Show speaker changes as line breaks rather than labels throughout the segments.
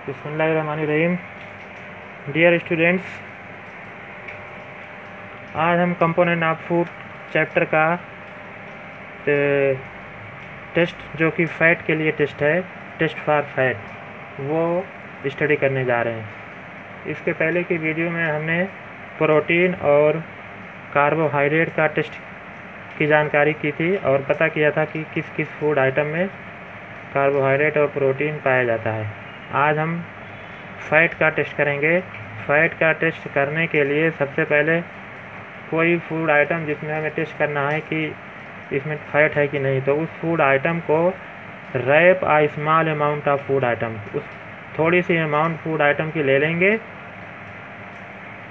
बिस्मिल्लाहिर्रहमानिर्रहीम। Dear students, आज हम कंपोनेंट ऑफ फूड चैप्टर का टेस्ट जो कि फैट के लिए टेस्ट है, टेस्ट फॉर फैट, वो स्टडी करने जा रहे हैं। इसके पहले की वीडियो में हमने प्रोटीन और कार्बोहाइड्रेट का टेस्ट की जानकारी की थी और पता किया था कि किस किस फूड आइटम में कार्बोहाइड्रेट और प्रोटीन पाया जाता है। आज हम फैट का टेस्ट करेंगे। फैट का टेस्ट करने के लिए सबसे पहले कोई फूड आइटम जिसमें हमें टेस्ट करना है कि इसमें फैट है कि नहीं, तो उस फूड आइटम को wrap a small amount of food item, उस थोड़ी सी अमाउंट फूड आइटम की ले लेंगे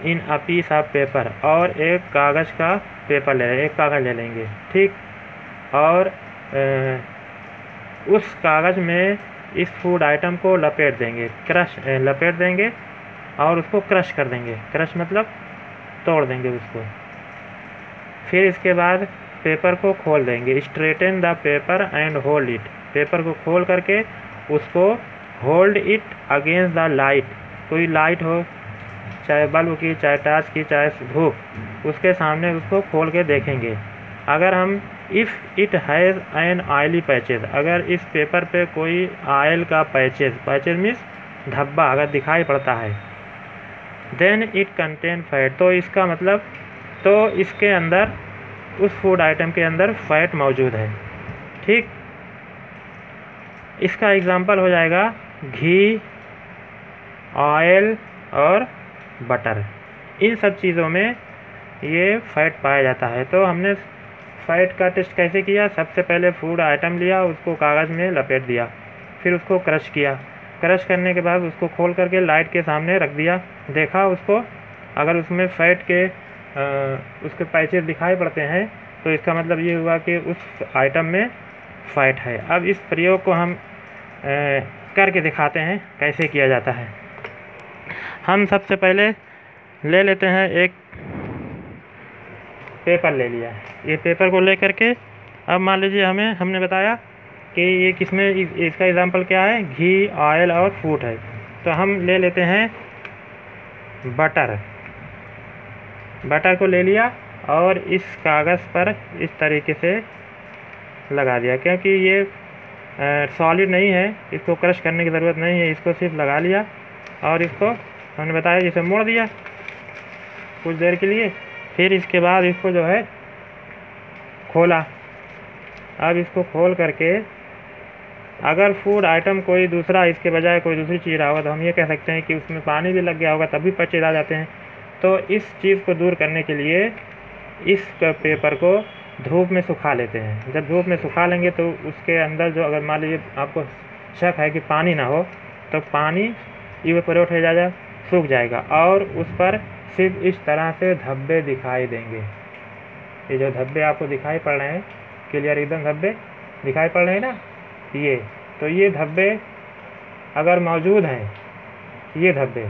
in a piece of paper, और एक कागज़ का पेपर एक कागज़ ले लेंगे, ठीक। और उस कागज़ में इस फूड आइटम को लपेट देंगे, लपेट देंगे और उसको क्रश कर देंगे। क्रश मतलब तोड़ देंगे उसको। फिर इसके बाद पेपर को खोल देंगे। Straighten the paper and hold it. Paper को खोल करके उसको hold it against the light. कोई लाइट हो, चाहे बल्ब की, चाहे टॉर्च की, चाहे धूप, उसके सामने उसको खोल के देखेंगे। अगर हम if it has an oily patches, अगर इस पेपर पे कोई ऑयल का पैचेज मीन्स धब्बा अगर दिखाई पड़ता है, देन इट कंटेन फैट, तो इसका मतलब तो इसके अंदर, उस फूड आइटम के अंदर फैट मौजूद है, ठीक। इसका एग्जांपल हो जाएगा घी, ऑयल और बटर। इन सब चीज़ों में ये फैट पाया जाता है। तो हमने फैट का टेस्ट कैसे किया? सबसे पहले फूड आइटम लिया, उसको कागज़ में लपेट दिया, फिर उसको क्रश किया। क्रश करने के बाद उसको खोल करके लाइट के सामने रख दिया, देखा उसको, अगर उसमें फैट के उसके पैचेज दिखाई पड़ते हैं तो इसका मतलब ये हुआ कि उस आइटम में फैट है। अब इस प्रयोग को हम करके दिखाते हैं कैसे किया जाता है। हम सबसे पहले ले लेते हैं, एक पेपर ले लिया। ये पेपर को ले करके अब मान लीजिए हमने बताया कि ये किसमें, इसका एग्जांपल क्या है, घी, ऑयल और फूड है। तो हम ले लेते हैं बटर। बटर को ले लिया और इस कागज़ पर इस तरीके से लगा दिया, क्योंकि ये सॉलिड नहीं है, इसको क्रश करने की ज़रूरत नहीं है, इसको सिर्फ लगा लिया और इसको हमने बताया जिसे मोड़ दिया कुछ देर के लिए। फिर इसके बाद इसको जो है खोला। अब इसको खोल करके अगर फूड आइटम कोई दूसरा, इसके बजाय कोई दूसरी चीज़ रहा होगा, तो हम ये कह सकते हैं कि उसमें पानी भी लग गया होगा, तभी पैचेज आ जाते हैं। तो इस चीज़ को दूर करने के लिए इस पेपर को धूप में सुखा लेते हैं। जब धूप में सुखा लेंगे तो उसके अंदर जो, अगर मान लीजिए आपको शक है कि पानी ना हो, तो पानी इवेपोरेट हो जाएगा, सूख जाएगा और उस पर सिर्फ इस तरह से धब्बे दिखाई देंगे। ये जो धब्बे आपको दिखाई पड़ रहे हैं, क्लियर एकदम धब्बे दिखाई पड़ रहे हैं ना, ये धब्बे अगर मौजूद हैं, ये धब्बे,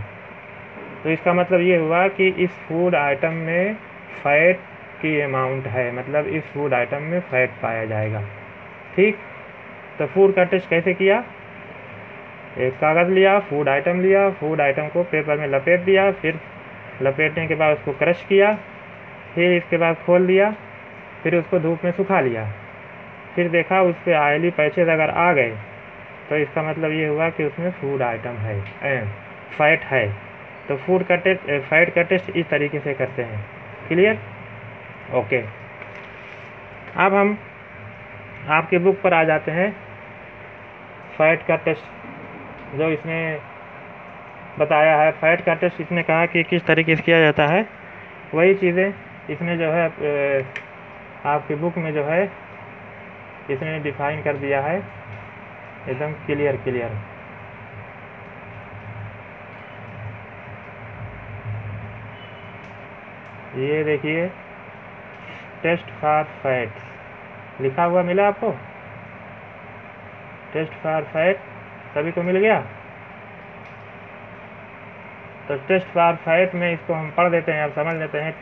तो इसका मतलब ये हुआ कि इस फूड आइटम में फैट की अमाउंट है, मतलब इस फूड आइटम में फैट पाया जाएगा, ठीक। तो फूड का टेस्ट कैसे किया? एक कागज़ लिया, फूड आइटम लिया, फूड आइटम को पेपर में लपेट दिया, फिर लपेटने के बाद उसको क्रश किया, फिर इसके बाद खोल दिया, फिर उसको धूप में सुखा लिया, फिर देखा उस पर ऑयली पैचेज अगर आ गए, तो इसका मतलब ये हुआ कि उसमें फूड आइटम है, फैट है। तो फूड का टेस्ट, फैट का टेस्ट इस तरीके से करते हैं, क्लियर, ओके। अब हम आपके बुक पर आ जाते हैं। फैट का टेस्ट जो इसने बताया है, फैट का टेस्ट इसने कहा कि किस तरीके से किया जाता है, वही चीज़ें इसने जो है आपकी बुक में जो है इसने डिफाइन कर दिया है, एकदम क्लियर। ये देखिए, टेस्ट फॉर फैट लिखा हुआ मिला आपको, टेस्ट फॉर फैट सभी को मिल गया। तो टेस्ट फॉर फैट में इसको हम पढ़ देते हैं, अब समझ लेते हैं।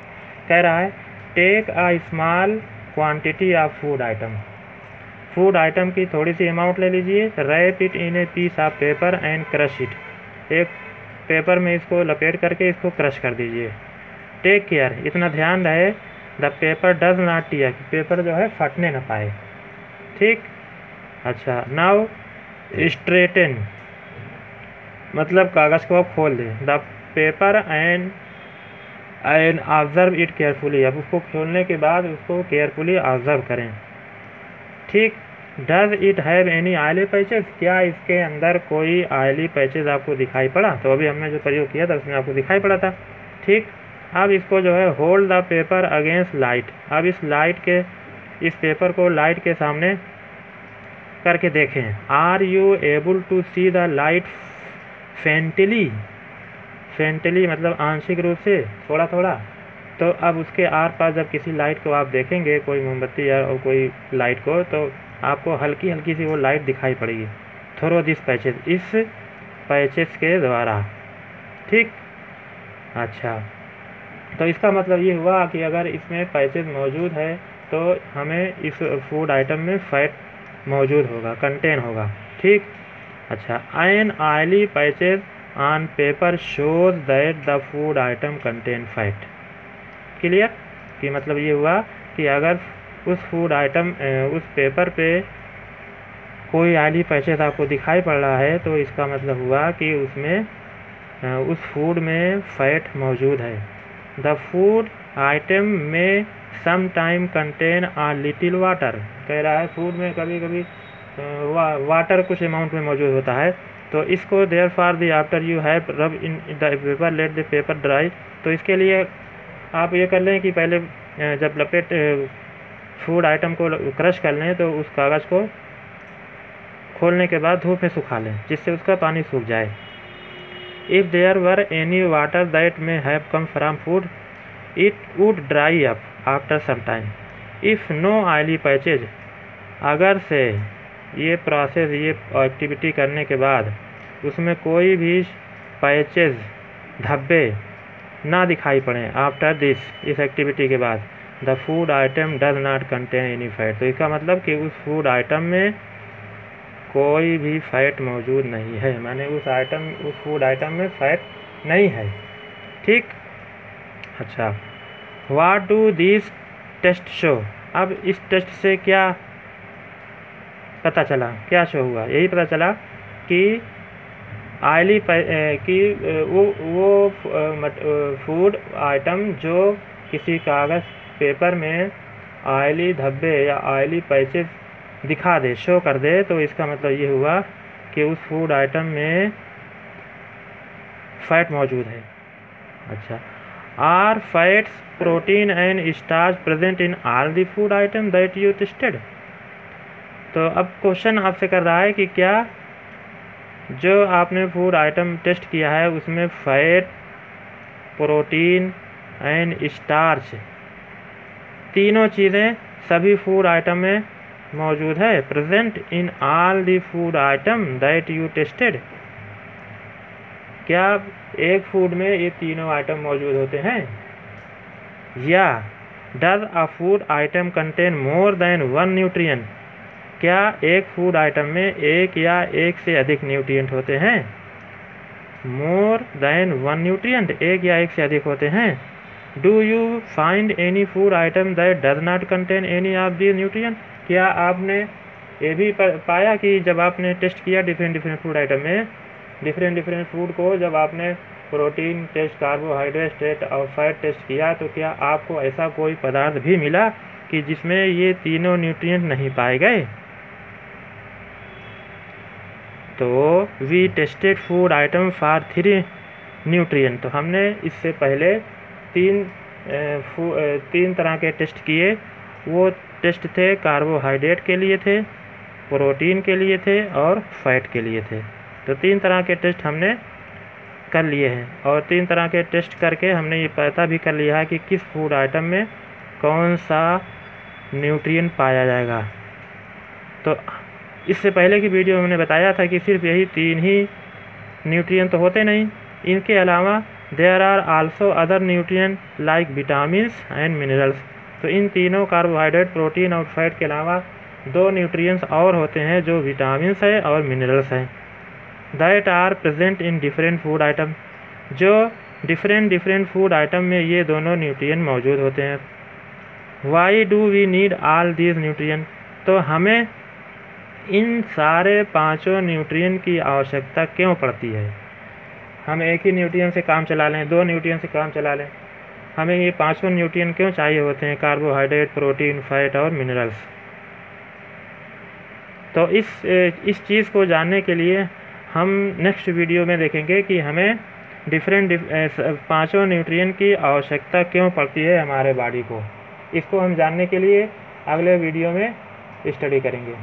कह रहा है take a small quantity of food item. Food item की थोड़ी सी अमाउंट ले लीजिए, wrap it in a piece of paper and crush it. एक पेपर में इसको लपेट करके इसको क्रश कर दीजिए। टेक केयर, इतना ध्यान रहे the paper does not tear, paper जो है फटने ना पाए। ठीक, अच्छा नाउ स्ट्रेटन, मतलब कागज़ को आप खोल दें। The paper and observe it carefully, अब उसको खोलने के बाद उसको केयरफुली ऑब्जर्व करें। ठीक, does it have any oily patches, क्या इसके अंदर कोई ऑयली पैचेस आपको दिखाई पड़ा? तो अभी हमने जो प्रयोग किया था उसमें आपको दिखाई पड़ा था। ठीक, अब इसको जो है hold the paper against light, अब इस पेपर को लाइट के सामने करके देखें। Are you able to see the light faintly, faintly मतलब आंशिक रूप से, थोड़ा थोड़ा। तो अब उसके आर पार जब किसी लाइट को आप देखेंगे, कोई मोमबत्ती या और कोई लाइट को, तो आपको हल्की हल्की सी वो लाइट दिखाई पड़ेगी। थ्रो दिस पैचेस, इस पैचेस के द्वारा। ठीक, अच्छा, तो इसका मतलब ये हुआ कि अगर इसमें पैचेस मौजूद है तो हमें इस फूड आइटम में फैट मौजूद होगा, कंटेन होगा। ठीक, अच्छा, an oily patches on paper shows that the food item contain fat. Clear, कि मतलब ये हुआ कि अगर उस फूड आइटम उस पेपर पे कोई ऑयली पैचेस आपको दिखाई पड़ रहा है तो इसका मतलब हुआ कि उसमें उस फूड में फैट मौजूद है। द फूड आइटम में some time contain a little water, कह रहा है फूड में कभी कभी वाटर कुछ अमाउंट में मौजूद होता है। तो इसको therefore the after you have rub in the paper let the paper dry, तो इसके लिए आप ये कर लें कि पहले जब लपेट फूड आइटम को क्रश कर लें तो उस कागज़ को खोलने के बाद धूप में सुखा लें जिससे उसका पानी सूख जाए। If there were any water that may have come from food it would dry up after some time if no oily patches, अगर से ये प्रोसेस, ये एक्टिविटी करने के बाद उसमें कोई भी पैचेज, धब्बे ना दिखाई पड़े आफ्टर दिस, इस एक्टिविटी के बाद, the food item does not contain any fat, तो इसका मतलब कि उस फूड आइटम में कोई भी फैट मौजूद नहीं है, माने उस फूड आइटम में फैट नहीं है। ठीक, अच्छा, what do this test show, अब इस टेस्ट से क्या पता चला, क्या शो हुआ? यही पता चला कि ऑयली कि वो फूड आइटम जो किसी कागज़ पेपर में ऑयली धब्बे या ऑयली पैचेस दिखा दे, शो कर दे, तो इसका मतलब ये हुआ कि उस फूड आइटम में फैट मौजूद है। अच्छा, are fats protein and starch present in all the food item that you tested, तो अब क्वेश्चन आपसे कर रहा है कि क्या जो आपने फूड आइटम टेस्ट किया है उसमें फैट, प्रोटीन एंड स्टार्च, तीनों चीज़ें सभी फूड आइटम में मौजूद है, present in all the food item that you tested, क्या एक फूड में ये तीनों आइटम मौजूद होते हैं? या does a food item contain more than one nutrient, क्या एक फूड आइटम में एक या एक से अधिक न्यूट्रिएंट होते हैं? मोर देन वन न्यूट्रिएंट, एक या एक से अधिक होते हैं। Do you find any food item that does not contain any of these nutrient, क्या आपने ये भी पाया कि जब आपने टेस्ट किया डिफरेंट फूड आइटम में, डिफरेंट फूड को जब आपने प्रोटीन टेस्ट, कार्बोहाइड्रेट टेस्ट और फैट टेस्ट किया, तो क्या आपको ऐसा कोई पदार्थ भी मिला कि जिसमें ये तीनों न्यूट्रिएंट नहीं पाए गए? तो we tested food item for 3 nutrient, तो हमने इससे पहले तीन तरह के टेस्ट किए। वो टेस्ट थे कार्बोहाइड्रेट के लिए थे, प्रोटीन के लिए थे और फैट के लिए थे। तो 3 तरह के टेस्ट हमने कर लिए हैं और 3 तरह के टेस्ट करके हमने ये पता भी कर लिया है कि किस फूड आइटम में कौन सा न्यूट्रिएंट पाया जाएगा। तो इससे पहले की वीडियो में मैंने बताया था कि सिर्फ यही 3 ही न्यूट्रिएंट तो होते नहीं, इनके अलावा there are also other nutrient like vitamins and minerals, तो इन तीनों कार्बोहाइड्रेट, प्रोटीन और फैट के अलावा 2 न्यूट्रिएंट्स और होते हैं जो विटामिन्स है और मिनरल्स हैं। That are present in different food item, जो डिफरेंट फूड आइटम में ये दोनों न्यूट्रिएंट मौजूद होते हैं। Why do we need all these nutrient, तो हमें इन सारे पांचों न्यूट्रिएंट की आवश्यकता क्यों पड़ती है। हम एक ही न्यूट्रिएंट से काम चला लें, दो न्यूट्रिएंट से काम चला लें, हमें ये पांचों न्यूट्रिएंट क्यों चाहिए होते हैं, कार्बोहाइड्रेट, प्रोटीन, फैट और मिनरल्स। तो इस चीज़ को जानने के लिए हम नेक्स्ट वीडियो में देखेंगे कि हमें पांचों न्यूट्रिएंट की आवश्यकता क्यों पड़ती है हमारे बॉडी को। इसको हम जानने के लिए अगले वीडियो में स्टडी करेंगे।